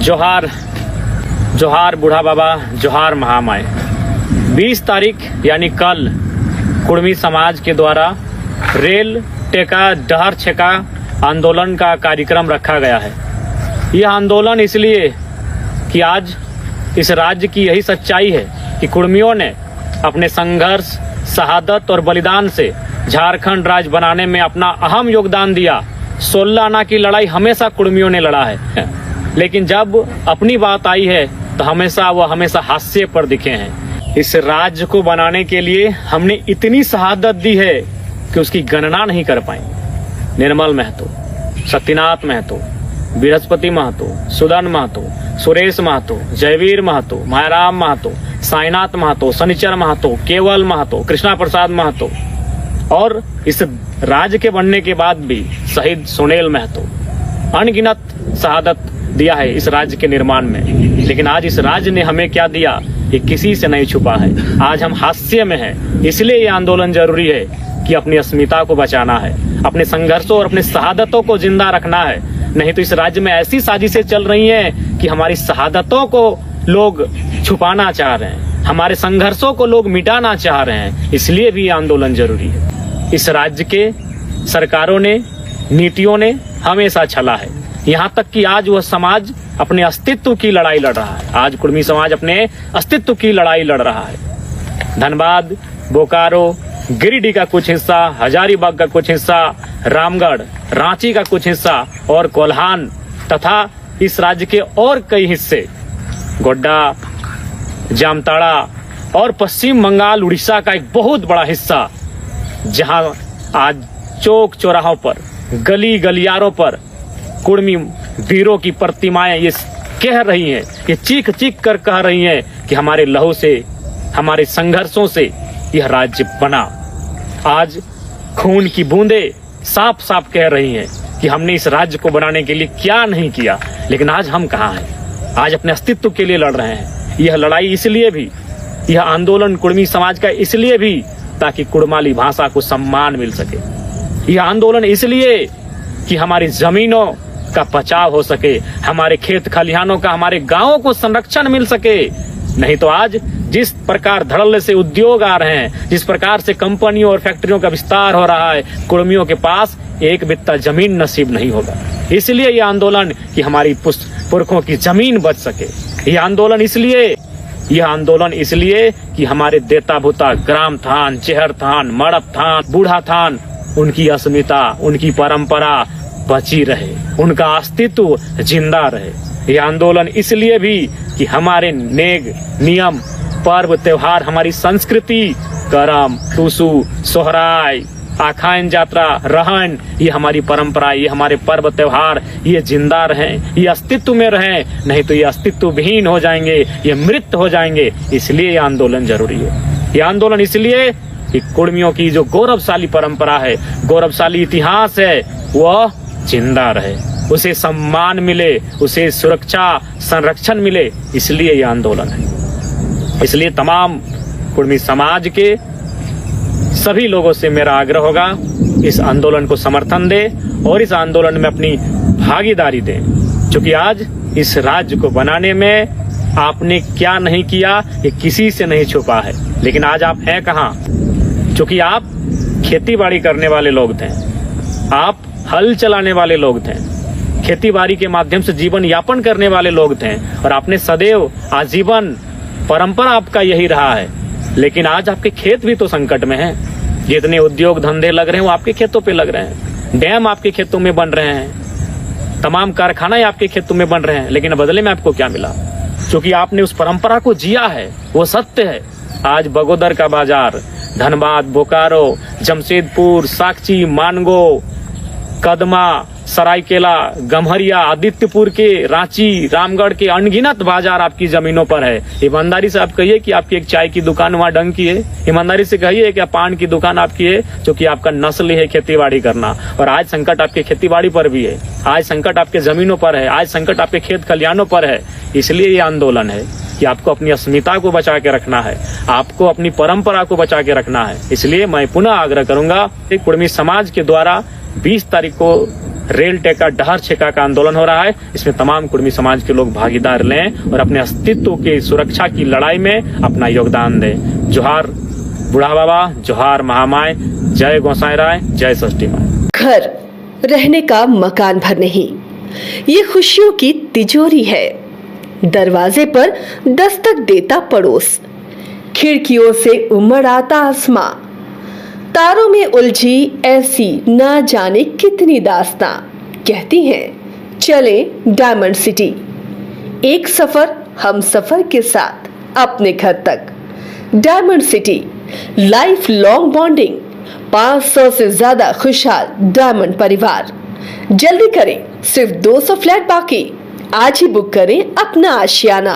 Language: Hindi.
जोहार जोहार बूढ़ा बाबा, जोहार महामाय। 20 तारीख यानी कल कुर्मी समाज के द्वारा रेल टेका डहर छेका आंदोलन का कार्यक्रम रखा गया है। यह आंदोलन इसलिए कि आज इस राज्य की यही सच्चाई है कि कुर्मियों ने अपने संघर्ष, शहादत और बलिदान से झारखंड राज्य बनाने में अपना अहम योगदान दिया। 16 आना की लड़ाई हमेशा कुर्मियों ने लड़ा है, लेकिन जब अपनी बात आई है तो हमेशा हास्य पर दिखे हैं। इस राज्य को बनाने के लिए हमने इतनी शहादत दी है कि उसकी गणना नहीं कर पाएंगे। निर्मल महतो, सत्यनाथ महतो, बृहस्पति महतो, सुदन महतो, सुरेश महतो, जयवीर महतो, मायाराम महतो, साईनाथ महतो, शनिचर महतो, केवल महतो, कृष्णा प्रसाद महतो और इस राज्य के बनने के बाद भी शहीद सुनील महतो, अनगिनत शहादत दिया है इस राज्य के निर्माण में। लेकिन आज इस राज्य ने हमें क्या दिया, ये किसी से नहीं छुपा है। आज हम हास्य में हैं, इसलिए ये आंदोलन जरूरी है कि अपनी अस्मिता को बचाना है, अपने संघर्षों और अपने शहादतों को जिंदा रखना है। नहीं तो इस राज्य में ऐसी साजिशें चल रही हैं कि हमारी शहादतों को लोग छुपाना चाह रहे हैं, हमारे संघर्षों को लोग मिटाना चाह रहे हैं। इसलिए भी ये आंदोलन जरूरी है। इस राज्य के सरकारों ने, नीतियों ने हमेशा छला है, यहाँ तक कि आज वह समाज अपने अस्तित्व की लड़ाई लड़ रहा है। आज कुर्मी समाज अपने अस्तित्व की लड़ाई लड़ रहा है। धनबाद, बोकारो, गिरिडीह का कुछ हिस्सा, हजारीबाग का कुछ हिस्सा, रामगढ़, रांची का कुछ हिस्सा और कोल्हान तथा इस राज्य के और कई हिस्से, गोड्डा, जामताड़ा और पश्चिम बंगाल, उड़ीसा का एक बहुत बड़ा हिस्सा, जहां आज चौक चौराहों पर, गली गलियारों पर कुर्मी वीरों की प्रतिमाएं ये कह रही हैं, ये चीख चीख कर कह रही हैं कि हमारे लहू से, हमारे संघर्षों से यह राज्य बना। आज खून की बूंदें साफ साफ कह रही हैं कि हमने इस राज्य को बनाने के लिए क्या नहीं किया। लेकिन आज हम कहाँ हैं? आज अपने अस्तित्व के लिए लड़ रहे हैं। यह लड़ाई इसलिए भी, यह आंदोलन कुर्मी समाज का इसलिए भी ताकि कुड़माली भाषा को सम्मान मिल सके। यह आंदोलन इसलिए कि हमारी जमीनों का बचाव हो सके, हमारे खेत खलिहानों का, हमारे गांवों को संरक्षण मिल सके। नहीं तो आज जिस प्रकार धड़ल्ले से उद्योग आ रहे हैं, जिस प्रकार से कंपनियों और फैक्ट्रियों का विस्तार हो रहा है, कुर्मियों के पास एक बित्ता जमीन नसीब नहीं होगा। इसलिए यह आंदोलन कि हमारी पुरखों की जमीन बच सके। यह आंदोलन इसलिए कि हमारे देता भूता ग्राम थान, चेहर थान, मड़प थान, बूढ़ा थान, उनकी अस्मिता, उनकी परंपरा बची रहे, उनका अस्तित्व जिंदा रहे। यह आंदोलन इसलिए भी कि हमारे नेग, नियम, पर्व, त्योहार, हमारी संस्कृति, करम, टूसू, सोहराय, आखान यात्रा, रहन, ये हमारी परंपरा, ये हमारे पर्व त्योहार, ये जिंदा रहें, ये अस्तित्व में रहें। नहीं तो ये अस्तित्व विहीन हो जाएंगे, ये मृत हो जाएंगे। इसलिए ये आंदोलन जरूरी है। ये आंदोलन इसलिए कि कुर्मियों की जो गौरवशाली परंपरा है, गौरवशाली इतिहास है, वह जिंदा रहे, उसे सम्मान मिले, उसे सुरक्षा, संरक्षण मिले। इसलिए यह आंदोलन है। इसलिए तमाम कुर्मी समाज के सभी लोगों से मेरा आग्रह होगा, इस आंदोलन को समर्थन दे और इस आंदोलन में अपनी भागीदारी दें। क्योंकि आज इस राज्य को बनाने में आपने क्या नहीं किया, ये किसी से नहीं छुपा है। लेकिन आज आप हैं कहाँ? क्योंकि आप खेती बाड़ी करने वाले लोग थे, आप हल चलाने वाले लोग थे, खेती बाड़ी के माध्यम से जीवन यापन करने वाले लोग थे और आपने सदैव आजीवन परंपरा आपका यही रहा है। लेकिन आज आपके खेत भी तो संकट में हैं। जितने उद्योग धंधे लग रहे हैं वो आपके खेतों पे लग रहे हैं, डैम आपके खेतों में बन रहे हैं, तमाम कारखाना आपके खेतों में बन रहे हैं। लेकिन बदले में आपको क्या मिला? क्योंकि आपने उस परंपरा को जिया है, वो सत्य है। आज बगोदर का बाजार, धनबाद, बोकारो, जमशेदपुर, साकची, मानगो, कदमा, सरायकेला, गम्हरिया, आदित्यपुर के, रांची, रामगढ़ के अनगिनत बाजार आपकी जमीनों पर है। ईमानदारी से आप कहिए कि आपकी एक चाय की दुकान वहाँ ढंग की है। ईमानदारी से कहिए कि पान की दुकान आपकी है, क्योंकि आपका नस्ल है खेतीबाड़ी करना। और आज संकट आपके खेतीबाड़ी पर भी है, आज संकट आपके जमीनों पर है, आज संकट आपके खेत खलिहानों पर है। इसलिए ये आंदोलन है कि आपको अपनी अस्मिता को बचा के रखना है, आपको अपनी परंपरा को बचा के रखना है। इसलिए मैं पुनः आग्रह करूंगा कि कुर्मी समाज के द्वारा 20 तारीख को रेल टेका डहर छेका का आंदोलन हो रहा है। इसमें तमाम कुर्मी समाज के लोग भागीदार लें और अपने अस्तित्व की सुरक्षा की लड़ाई में अपना योगदान दें। जोहार बूढ़ा बाबा, जोहार महामाय, जय गोसाई राय, जय षष्ठी माई। घर रहने का मकान भर नहीं, ये खुशियों की तिजोरी है। दरवाजे पर दस्तक देता पड़ोस, खिड़कियों से उमड़ आता आसमां, तारों में उलझी ऐसी ना जाने कितनी दास्तां। कहती हैं चले डायमंड सिटी, एक सफर हम सफर के साथ अपने घर तक। Diamond city, life long bonding, 500 से ज्यादा खुशहाल डायमंड परिवार। जल्दी करें, सिर्फ 200 फ्लैट बाकी। आज ही बुक करें अपना आशियाना।